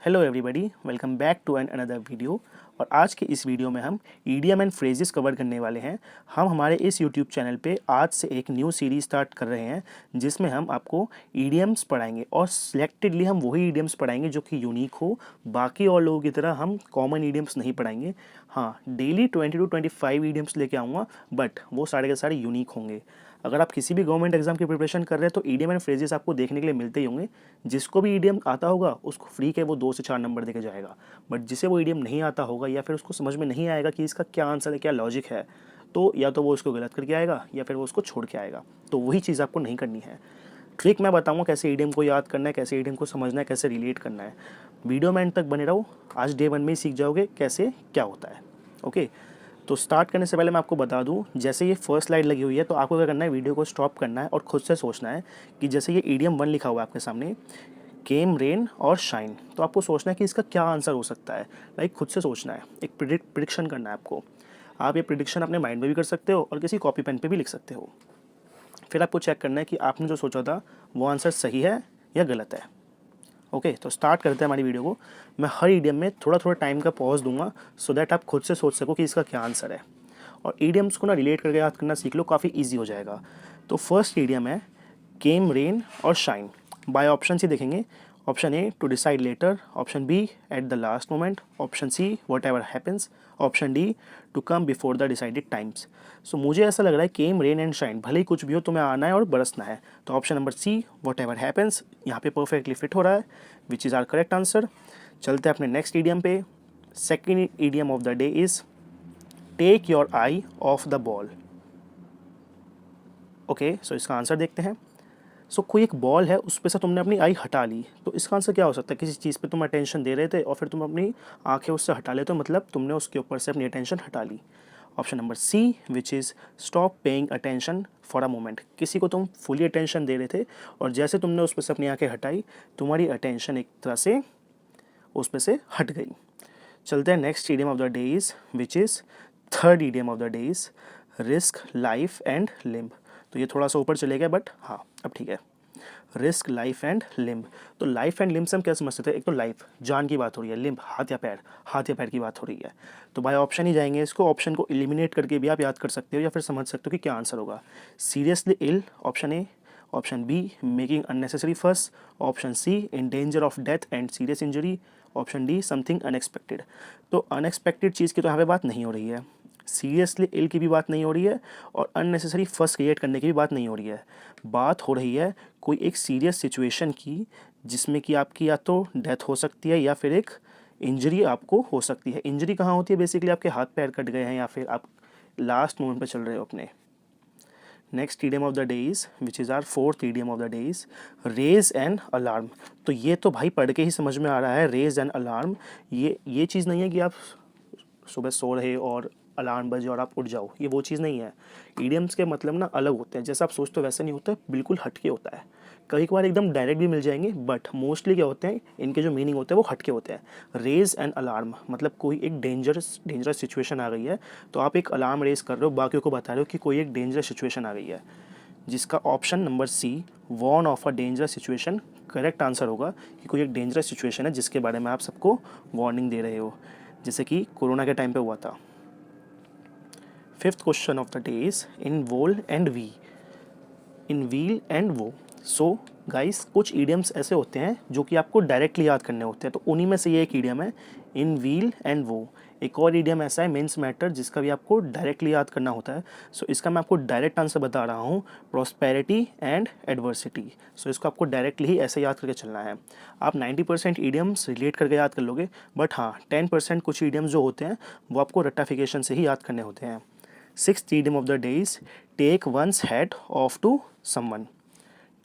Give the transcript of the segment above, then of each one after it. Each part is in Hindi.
Hello everybody, welcome back to an another video. और आज के इस वीडियो में हम ईडीएम एंड फ्रेजेस कवर करने वाले हैं। हम हमारे इस यूट्यूब चैनल पे आज से एक न्यू सीरीज स्टार्ट कर रहे हैं जिसमें हम आपको ईडीएम्स पढ़ाएंगे और सिलेक्टेडली हम वही ईडीएम्स पढ़ाएंगे जो कि यूनिक हो। बाकी और लोगों की तरह हम कॉमन ईडीएम्स नहीं पढ़ाएंगे। हाँ, डेली 20 to 25 ईडीएम्स लेके आऊँगा, बट वो सारे के सारे यूनिक होंगे। अगर आप किसी भी गवर्नमेंट एग्जाम की प्रिपरेशन कर रहे हैं तो ईडीएम एंड फ्रेजेस आपको देखने के लिए मिलते ही होंगे। जिसको भी ईडीएम आता होगा उसको फ्री के वो 2 से 4 नंबर देके जाएगा, बट जिसे वो ईडीएम नहीं आता होगा या फिर उसको समझ में नहीं आएगा कि इसका क्या आंसर है, क्या लॉजिक है, तो या तो वो उसको गलत करके आएगा या फिर वो उसको छोड़ के आएगा। तो वही चीज़ आपको नहीं करनी है। ट्रिक मैं बताऊँगा कैसे ईडीएम को याद करना है, कैसे ईडीएम को समझना है, कैसे रिलेट करना है। वीडियो में एंड तक बने रहो। आज डे 1 में ही सीख जाओगे कैसे क्या होता है। ओके, तो स्टार्ट करने से पहले मैं आपको बता दूं, जैसे ये फर्स्ट स्लाइड लगी हुई है तो आपको क्या करना है, वीडियो को स्टॉप करना है और खुद से सोचना है कि जैसे ये ईडीएम 1 लिखा हुआ है आपके सामने, केम, रेन और शाइन, तो आपको सोचना है कि इसका क्या आंसर हो सकता है। लाइक खुद से सोचना है, एक प्रिडिक्शन करना है आपको। आप ये प्रिडिक्शन अपने माइंड में भी कर सकते हो और किसी कॉपी पेन पे भी लिख सकते हो। फिर आपको चेक करना है कि आपने जो सोचा था वो आंसर सही है या गलत है। ओके, तो स्टार्ट करते हैं हमारी वीडियो को। मैं हर ईडीएम में थोड़ा थोड़ा टाइम का पॉज दूंगा सो दैट आप खुद से सोच सको कि इसका क्या आंसर है। और ईडीएम्स को ना रिलेट करके याद करना सीख लो, काफ़ी ईजी हो जाएगा। तो फर्स्ट ईडीएम है केम, रेन और शाइन। बाय ऑप्शन ही देखेंगे। Option A, to decide later. Option B, at the last moment. Option C, whatever happens. Option D, to come before the decided times. So मुझे ऐसा लग रहा है केम, रेन एंड शाइन, भले ही कुछ भी हो तुम्हें आना है और बरसना है। तो option number C, whatever happens, यहाँ पे परफेक्टली फिट हो रहा है, which is our correct answer. चलते हैं अपने नेक्स्ट ईडीएम पे। Second idiom of the day is take your eye of the ball. Okay, so इसका आंसर देखते हैं। सो कोई एक बॉल है, उस पे से तुमने अपनी आई हटा ली, तो इसका आंसर क्या हो सकता है? किसी चीज़ पे तुम अटेंशन दे रहे थे और फिर तुम अपनी आंखें उससे हटा लेते हो, मतलब तुमने उसके ऊपर से अपनी अटेंशन हटा ली। Option number C, which is stop paying attention for a moment. किसी को तुम फुली अटेंशन दे रहे थे और जैसे तुमने उस पर से अपनी आंखें हटाई, तुम्हारी अटेंशन एक तरह से उस पर से हट गई। चलते हैं next idiom of the day is, which is third idiom of the day is risk, life and limb. तो ये थोड़ा सा ऊपर चले गया, बट हाँ अब ठीक है। Risk, life and limb. तो लाइफ एंड लिम्ब से हम क्या समझते थे? एक तो लाइफ, जान की बात हो रही है, लिम्ब हाथ या पैर, हाथ या पैर की बात हो रही है। तो बाय ऑप्शन ही जाएंगे। इसको ऑप्शन को एलिमिनेट करके भी आप याद कर सकते हो या फिर समझ सकते हो कि क्या आंसर होगा। Seriously ill, option A. Option B, making unnecessary fuss. Option C, in danger of death and serious injury. Option D, something unexpected. तो अनएक्सपेक्टेड चीज़ की तो यहाँ पे बात नहीं हो रही है, सीरियसली इल की भी बात नहीं हो रही है और अननेसेसरी फर्स्ट क्रिएट करने की भी बात नहीं हो रही है। बात हो रही है कोई एक सीरियस सिचुएशन की जिसमें कि आपकी या तो डेथ हो सकती है या फिर एक इंजरी आपको हो सकती है। इंजरी कहाँ होती है? बेसिकली आपके हाथ पैर कट गए हैं या फिर आप लास्ट मोमेंट पे चल रहे हो अपने। Next idiom of the day is, which is our fourth idiom of the day is raise an alarm. तो ये तो भाई पढ़ के ही समझ में आ रहा है, रेज एन अलार्म। ये चीज़ नहीं है कि आप सुबह सो रहे और अलार्म बजे और आप उठ जाओ, ये वो चीज़ नहीं है। ईडियम्स के मतलब ना अलग होते हैं, जैसा आप सोचते हो वैसा नहीं होता है, बिल्कुल हटके होता है। कई बार एकदम डायरेक्ट भी मिल जाएंगे, बट मोस्टली क्या होते हैं, इनके जो मीनिंग होते हैं वो हटके होते हैं। रेज एन अलार्म मतलब कोई एक डेंजरस सिचुएशन आ गई है, तो आप एक अलार्म रेज कर रहे हो, बाकियों को बता रहे हो कि कोई एक डेंजरस सिचुएशन आ गई है, जिसका option number C, warn of a dangerous situation, correct answer होगा कि कोई एक डेंजरस सिचुएशन है जिसके बारे में आप सबको वार्निंग दे रहे हो, जैसे कि कोरोना के टाइम पे हुआ था। Fifth question of the day is in weal and woe, in weal and woe. So guys, कुछ ईडियम्स ऐसे होते हैं जो कि आपको डायरेक्टली याद करने होते हैं, तो उन्हीं में से ये एक ईडियम है, इन व्हील एंड वो। एक और ईडियम ऐसा है, मेंस मैटर, जिसका भी आपको डायरेक्टली याद करना होता है। सो इसका मैं आपको डायरेक्ट आंसर बता रहा हूँ, प्रॉस्पेरिटी एंड एडवर्सिटी। सो इसको आपको डायरेक्टली ही ऐसे याद करके चलना है। आप 90% ईडियम्स रिलेट करके याद कर लोगे, बट हाँ 10% कुछ ईडियम्स जो होते हैं वो आपको रट्टाफिकेशन से ही याद करने होते हैं। Sixth idiom of the day is take one's hat off to someone.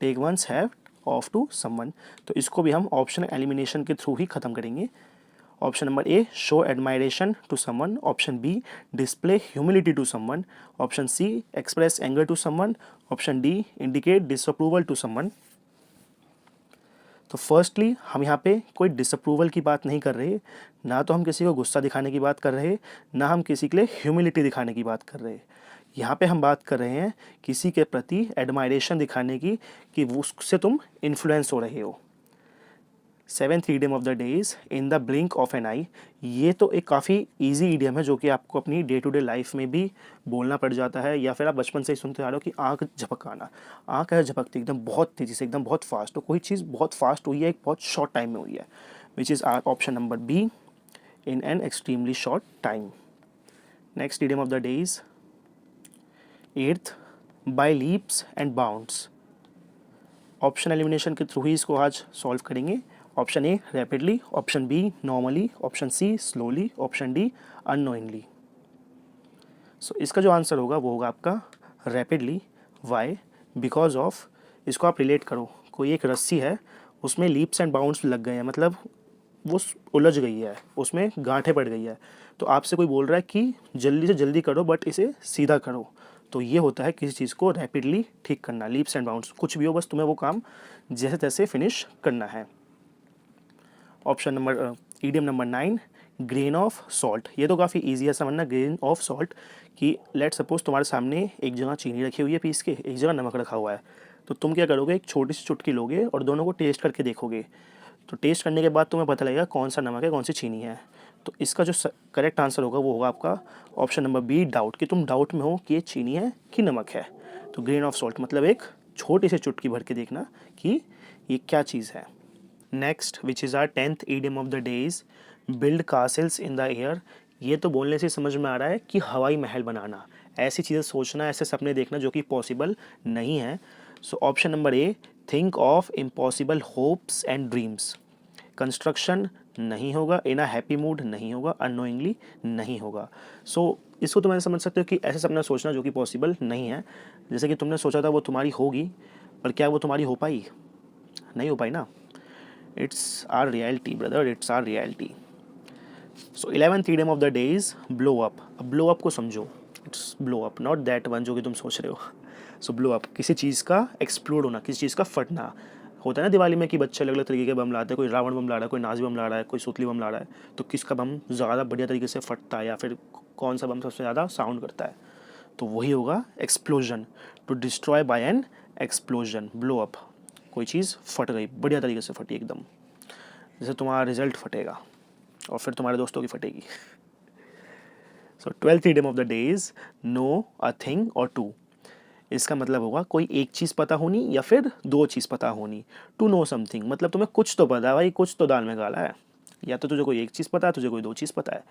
Take one's hat off to someone. तो इसको भी हम ऑप्शन एलिमिनेशन के थ्रू ही ख़त्म करेंगे। Option number A, show admiration to someone. Option B, display humility to someone. Option C, express anger to someone. Option D, indicate disapproval to someone. तो फर्स्टली हम यहाँ पे कोई डिसअप्रूवल की बात नहीं कर रहे, ना तो हम किसी को गुस्सा दिखाने की बात कर रहे, ना हम किसी के लिए ह्यूमिलिटी दिखाने की बात कर रहे। यहाँ पे हम बात कर रहे हैं किसी के प्रति एडमायरेशन दिखाने की, कि वो उससे तुम इन्फ्लुएंस हो रहे हो। 7th idiom of the days in the blink of an eye. ये तो एक काफ़ी इजी idiom है जो कि आपको अपनी डे टू डे लाइफ में भी बोलना पड़ जाता है, या फिर आप बचपन से ही सुनते आ रहे हो कि आँख झपकाना। आँख है झपकती एकदम बहुत तेज़ी से, एकदम बहुत फास्ट। तो कोई चीज़ बहुत फास्ट हुई है, एक बहुत शॉर्ट टाइम में हुई है, which is our option number B, in an extremely short time. Next idiom of the days 8th, by leaps and bounds. Option elimination के थ्रू ही इसको आज सॉल्व करेंगे। Option A rapidly, option B normally, option C slowly, option D unknowingly. So इसका जो आंसर होगा वो होगा आपका रैपिडली। वाई? बिकॉज ऑफ, इसको आप रिलेट करो, कोई एक रस्सी है, उसमें लीप्स एंड बाउंड्स लग गए हैं, मतलब वो उलझ गई है, उसमें गांठें पड़ गई है। तो आपसे कोई बोल रहा है कि जल्दी से जल्दी करो बट इसे सीधा करो। तो ये होता है किसी चीज़ को रैपिडली ठीक करना। लीप्स एंड बाउंड्स कुछ भी हो, बस तुम्हें वो काम जैसे तैसे फिनिश करना है। Option number idiom number 9, grain of salt. ये तो काफ़ी ईजी है समझना, ग्रेन ऑफ सॉल्ट, कि लेट सपोज तुम्हारे सामने एक जगह चीनी रखी हुई है पीस के, एक जगह नमक रखा हुआ है। तो तुम क्या करोगे, एक छोटी सी चुटकी लोगे और दोनों को टेस्ट करके देखोगे। तो टेस्ट करने के बाद तुम्हें पता लगेगा कौन सा नमक है, कौन सी चीनी है। तो इसका जो करेक्ट आंसर होगा वो होगा आपका ऑप्शन नंबर बी, डाउट, कि तुम डाउट में हो कि ये चीनी है कि नमक है। तो ग्रेन ऑफ सॉल्ट मतलब एक छोटी सी चुटकी भर के देखना कि ये क्या चीज़ है। Next which is our 10th idiom of the days, build castles in the air. ये तो बोलने से समझ में आ रहा है कि हवाई महल बनाना, ऐसी चीज़ें सोचना, ऐसे सपने देखना जो कि पॉसिबल नहीं है। सो option number A, think of impossible hopes and dreams. Construction नहीं होगा, इन अ हैप्पी मूड नहीं होगा, अननोइंगली नहीं होगा। सो इसको तुम समझ सकते हो कि ऐसे सपना सोचना जो कि पॉसिबल नहीं है। जैसे कि तुमने सोचा था वो तुम्हारी होगी, पर क्या वो तुम्हारी हो पाई? नहीं हो पाई ना। It's our reality brother, it's our reality. So 11th idiom of the days, blow up. अब ब्लो अप को समझो, it's blow up, not that one जो कि तुम सोच रहे हो। सो ब्लो अप किसी चीज़ का एक्सप्लोड होना, किसी चीज़ का फटना। होता है ना दिवाली में कि बच्चे अलग अलग तरीके के बम लाते हैं, कोई रावण बम ला रहा है, कोई नाजी बम ला रहा है, कोई सुतली बम ला रहा है। तो किसका बम ज़्यादा बढ़िया तरीके से फटता है, या फिर कौन सा बम सबसे ज़्यादा साउंड करता है? तो वही होगा explosion, to destroy by an explosion, blow up. कोई चीज़ फट गई, बढ़िया तरीके से फटी एकदम, जैसे तुम्हारा रिजल्ट फटेगा और फिर तुम्हारे दोस्तों की फटेगी। So 12th idiom of the days, know a thing or two. इसका मतलब होगा कोई एक चीज़ पता होनी या फिर दो चीज़ पता होनी। टू नो समथिंग मतलब तुम्हें कुछ तो पता है भाई, कुछ तो दाल में गाला है। या तो तुझे कोई एक चीज़ पता है, तुझे कोई दो चीज़ पता है।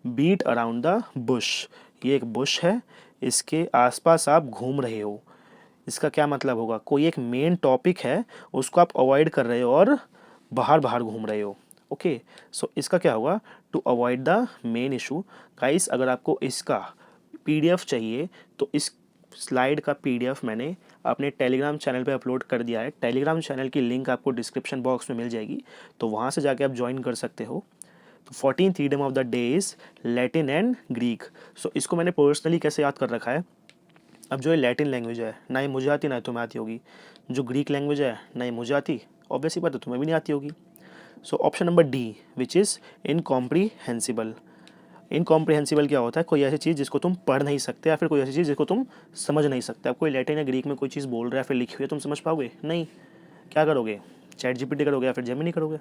बीट अराउंड द बुश, ये एक बुश है, इसके आसपास आप घूम रहे हो। इसका क्या मतलब होगा, कोई एक मेन टॉपिक है उसको आप अवॉइड कर रहे हो और बाहर बाहर घूम रहे हो। ओके, सो इसका क्या होगा, to avoid the main issue. Guys अगर आपको इसका पीडीएफ चाहिए तो इस स्लाइड का पीडीएफ मैंने अपने टेलीग्राम चैनल पे अपलोड कर दिया है। टेलीग्राम चैनल की लिंक आपको डिस्क्रिप्शन बॉक्स में मिल जाएगी, तो वहाँ से जाके आप ज्वाइन कर सकते हो। तो 14th idiom of the days, Latin and Greek. So इसको मैंने पर्सनली कैसे याद कर रखा है, अब जो ये लैटिन लैंग्वेज है ना ही मुझे आती ना ही तुम्हें आती होगी, जो ग्रीक लैंग्वेज है ना ही मुझे आती, ऑब्वियसली बात है तुम्हें भी नहीं आती होगी। So option number D which is incomprehensible. Incomprehensible क्या होता है, कोई ऐसी चीज़ जिसको तुम पढ़ नहीं सकते, या फिर कोई ऐसी चीज़ जिसको तुम समझ नहीं सकते। अब कोई लैटिन या ग्रीक में कोई चीज़ बोल रहा है फिर लिखी हुई है, तुम समझ पाओगे नहीं? क्या करोगे, चैट जीपीटी करोगे या फिर जेमिनी करोगे।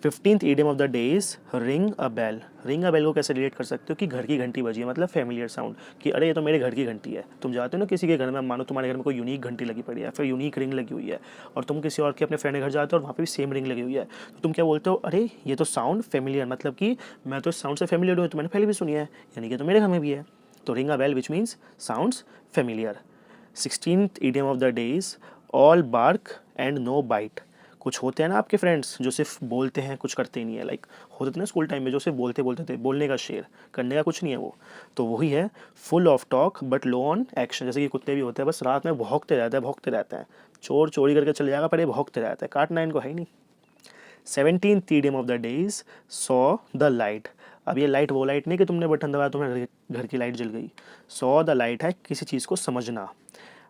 15th idiom of the days, ring a bell. Ring a bell को कैसे रिलेट कर सकते हो कि घर की घंटी बजी है, मतलब फेमिलियर साउंड, कि अरे ये तो मेरे घर की घंटी है। तुम जाते हो ना किसी के घर में, मानो तुम्हारे घर में कोई यूनिक घंटी लगी पड़ी है, फिर यूनिक रिंग लगी हुई है, और तुम किसी और के अपने फ्रेंड के घर जाते हो और वहाँ पे भी सेम रिंग लगी हुई है, तो तुम क्या बोलते हो, अरे ये तो साउंड फेमिलियर, मतलब कि मैं तो इस साउंड से फेमिलियर हूँ, तो मैंने पहले भी सुनी है, यानी कि तो मेरे घर में भी है। तो ring a bell which means sounds familiar. 16th idiom of the days, all bark and no bite. कुछ होते हैं ना आपके फ्रेंड्स जो सिर्फ बोलते हैं, कुछ करते ही नहीं है, लाइक होते थे ना स्कूल टाइम में जो सिर्फ बोलते बोलते थे, बोलने का शेर, करने का कुछ नहीं है वो। तो वही है, full of talk but low on action. जैसे कि कुत्ते भी होते हैं, बस रात में भौंकते रहते हैं। चोर चोरी करके चले जाएगा पर ये भौंकते रहते हैं, काटना इनको है ही नहीं। 17th idiom of the days, saw the light. अब ये लाइट वो लाइट नहीं कि तुमने बटन दबाया तुम्हारे घर की लाइट जल गई। सॉ द लाइट है किसी चीज़ को समझना।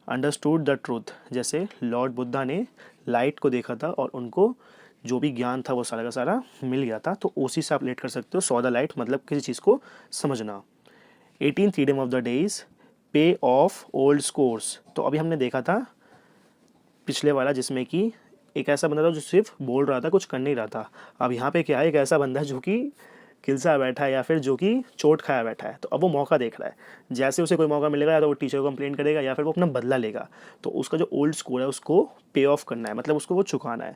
अंडरस्टूड द ट्रूथ, जैसे लॉर्ड बुद्धा ने लाइट को देखा था और उनको जो भी ज्ञान था वो सारा का सारा मिल गया था, तो उसी से आप रिलेट कर सकते हो। सॉ द लाइट मतलब किसी चीज़ को समझना। 18th idiom of the days, पे ऑफ ओल्ड स्कोर्स। तो अभी हमने देखा था पिछले वाला जिसमें कि एक ऐसा बंदा था जो सिर्फ बोल रहा था, कुछ कर नहीं रहा था। अब यहाँ पे क्या है, एक ऐसा बंदा है जो कि किलसा बैठा है या फिर जो कि चोट खाया बैठा है। तो अब वो मौका देख रहा है, जैसे उसे कोई मौका मिलेगा या तो वो टीचर को कंप्लेंट करेगा या फिर वो अपना बदला लेगा। तो उसका जो ओल्ड स्कोर है उसको पे ऑफ करना है, मतलब उसको वो चुकाना है।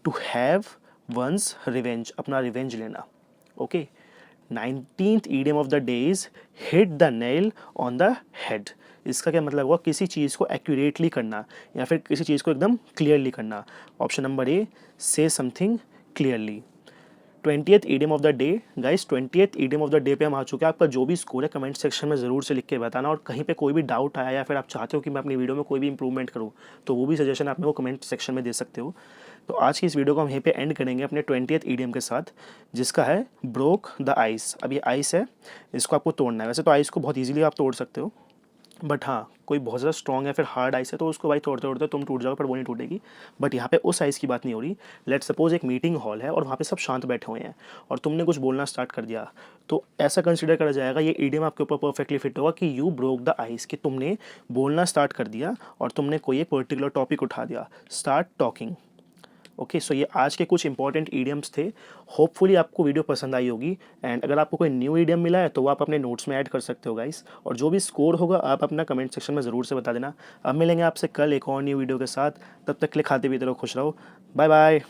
टू हैव वंस रिवेंज, अपना रिवेंज लेना। Okay, 19th idiom of the day is hit the nail on the head. इसका क्या मतलब हुआ, किसी चीज़ को एक्यूरेटली करना या फिर किसी चीज़ को एकदम क्लियरली करना। ऑप्शन नंबर ए, से something clearly. 20th idiom of the day guys, 20th idiom of the day पे हम आ चुके हैं। आपका जो भी स्कोर है कमेंट सेक्शन में ज़रूर से लिख के बताना, और कहीं पे कोई भी डाउट आया या फिर आप चाहते हो कि मैं अपनी वीडियो में कोई भी इंप्रूवमेंट करूँ तो वो भी सजेशन आप मेरे को कमेंट सेक्शन में दे सकते हो। तो आज की इस वीडियो को हम यहीं पे एंड करेंगे अपने 20th ईडियम के साथ, जिसका है ब्रोक द आइस। अब ये आइस है, इसको आपको तोड़ना है। वैसे तो आइस को बहुत ईजिली आप तोड़ सकते हो, बट हाँ, कोई बहुत ज़्यादा स्ट्रॉन्ग है फिर हार्ड आइस है तो उसको भाई तोड़ते तोड़ते तुम टूट जाओगे, पर वो नहीं टूटेगी। बट यहाँ पे उस आइस की बात नहीं हो रही। लेट सपोज एक मीटिंग हॉल है और वहाँ पे सब शांत बैठे हुए हैं और तुमने कुछ बोलना स्टार्ट कर दिया, तो ऐसा कंसिडर करा जाएगा, ये ईडियम आपके ऊपर परफेक्टली फिट होगा कि यू ब्रोक द आइस, कि तुमने बोलना स्टार्ट कर दिया और तुमने कोई एक पर्टिकुलर टॉपिक उठा दिया, स्टार्ट टॉकिंग। ओके, सो ये आज के कुछ इंपॉर्टेंट ईडियम्स थे। होपफुली आपको वीडियो पसंद आई होगी, एंड अगर आपको कोई न्यू ईडियम मिला है तो वो आप अपने नोट्स में ऐड कर सकते हो गाइस। और जो भी स्कोर होगा आप अपना कमेंट सेक्शन में ज़रूर से बता देना। अब मिलेंगे आपसे कल एक और न्यू वीडियो के साथ, तब तक के लिए खाते पीते रहो, खुश रहो, बाय बाय।